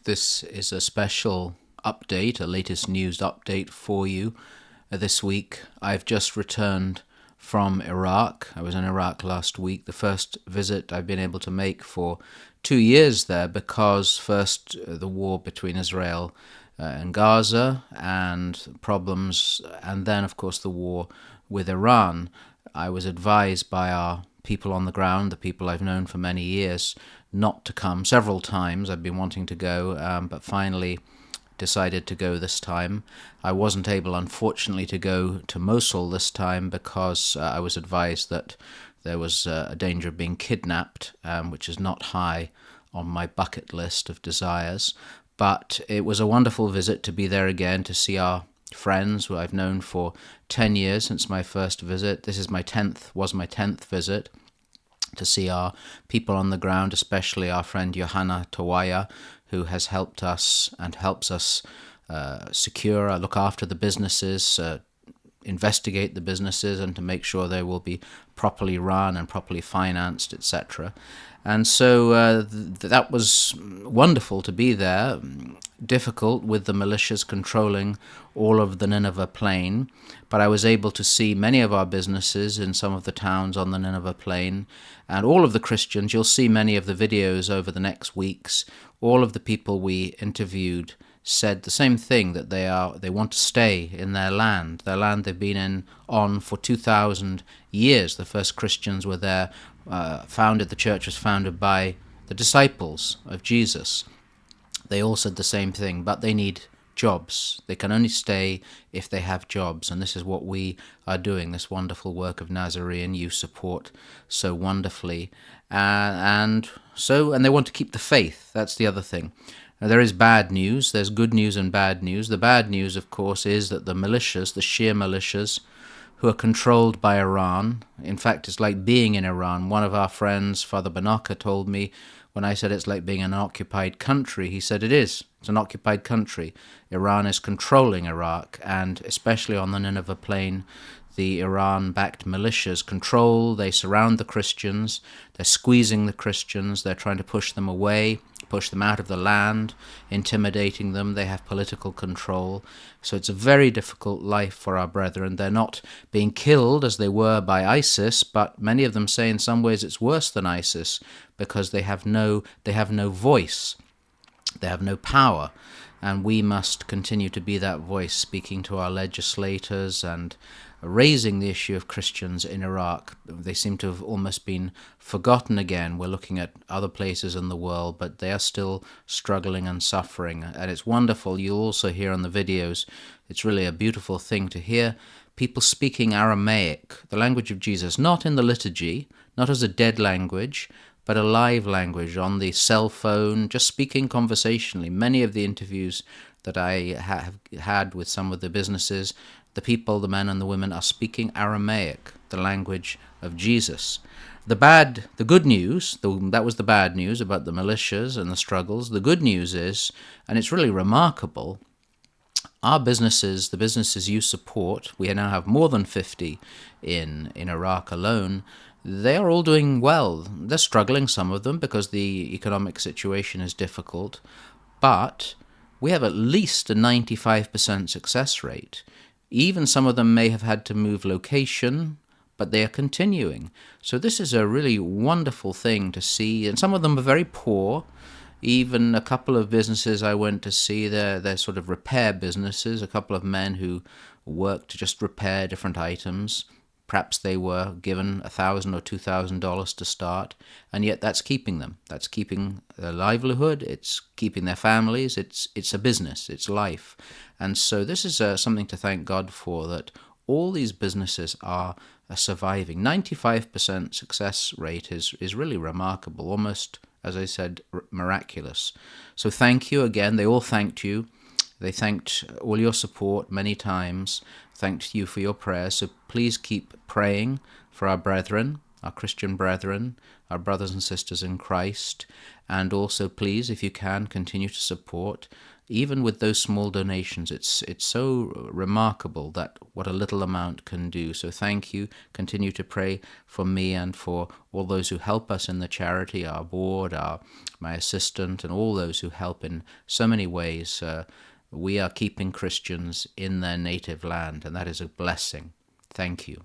This is a special update, a latest news update for you. This week, I've just returned from Iraq. I was in Iraq last week, the first visit I've been able to make for 2 years there because first the war between Israel and Gaza and problems, and then, of course, the war with Iran. I was advised by our people on the ground, the people I've known for many years, not to come several times. I've been wanting to go, but finally decided to go this time. I wasn't able, unfortunately, to go to Mosul this time because I was advised that there was a danger of being kidnapped, which is not high on my bucket list of desires. But it was a wonderful visit to be there again, to see our friends who I've known for 10 years since my first visit. This is was my 10th visit, to see our people on the ground, especially our friend Johanna Tawaya, who has helped us and helps us look after the businesses, investigate the businesses, and to make sure they will be properly run and properly financed, etc. And so that was wonderful to be there. Difficult with the militias controlling all of the Nineveh plain, but I was able to see many of our businesses in some of the towns on the Nineveh plain, and all of the Christians. You'll see many of the videos over the next weeks. All of the people we interviewed said the same thing, that they want to stay in their land they've been on for 2,000 years. The first Christians were there, the church was founded by the disciples of Jesus. They all said the same thing, but they need jobs. They can only stay if they have jobs, and this is what we are doing, this wonderful work of Nazarene you support so wonderfully. And they want to keep the faith. That's the other thing. Now, there is bad news. There's good news and bad news. The bad news, of course, is that the militias, the Shia militias, who are controlled by Iran. In fact, it's like being in Iran. One of our friends, Father Banaka, told me, when I said it's like being in an occupied country, he said it is. It's an occupied country. Iran is controlling Iraq, and especially on the Nineveh plain, the Iran-backed militias they surround the Christians, they're squeezing the Christians, they're trying to push them away, push them out of the land, intimidating them. They have political control. So it's a very difficult life for our brethren. They're not being killed as they were by ISIS, but many of them say in some ways it's worse than ISIS because they have no voice. They have no power. And we must continue to be that voice, speaking to our legislators and raising the issue of Christians in Iraq. They seem to have almost been forgotten again. We're looking at other places in the world, but they are still struggling and suffering. And it's wonderful. You'll also hear on the videos, it's really a beautiful thing to hear people speaking Aramaic, the language of Jesus, not in the liturgy, not as a dead language, but a live language on the cell phone, just speaking conversationally. Many of the interviews that I have had with some of the businesses, the people, the men and the women, are speaking Aramaic, the language of Jesus. The good news, that was the bad news about the militias and the struggles. The good news is, and it's really remarkable, our businesses, the businesses you support, we now have more than 50 in Iraq alone. They are all doing well. They're struggling, some of them, because the economic situation is difficult. But we have at least a 95% success rate. Even some of them may have had to move location, but they are continuing. So this is a really wonderful thing to see. And some of them are very poor. Even a couple of businesses I went to see, they're sort of repair businesses, a couple of men who work to just repair different items. Perhaps they were given $1,000 or $2,000 to start, and yet that's keeping them. That's keeping their livelihood. It's keeping their families. It's a business. It's life. And so this is something to thank God for, that all these businesses are surviving. 95% success rate is really remarkable, almost, as I said, miraculous. So thank you again. They all thanked you. They thanked all your support many times, thanked you for your prayers. So please keep praying for our brethren. our Christian brethren, our brothers and sisters in Christ, and also please, if you can, continue to support. Even with those small donations, it's so remarkable that what a little amount can do. So thank you. Continue to pray for me and for all those who help us in the charity, our board, my assistant, and all those who help in so many ways. We are keeping Christians in their native land, and that is a blessing. Thank you.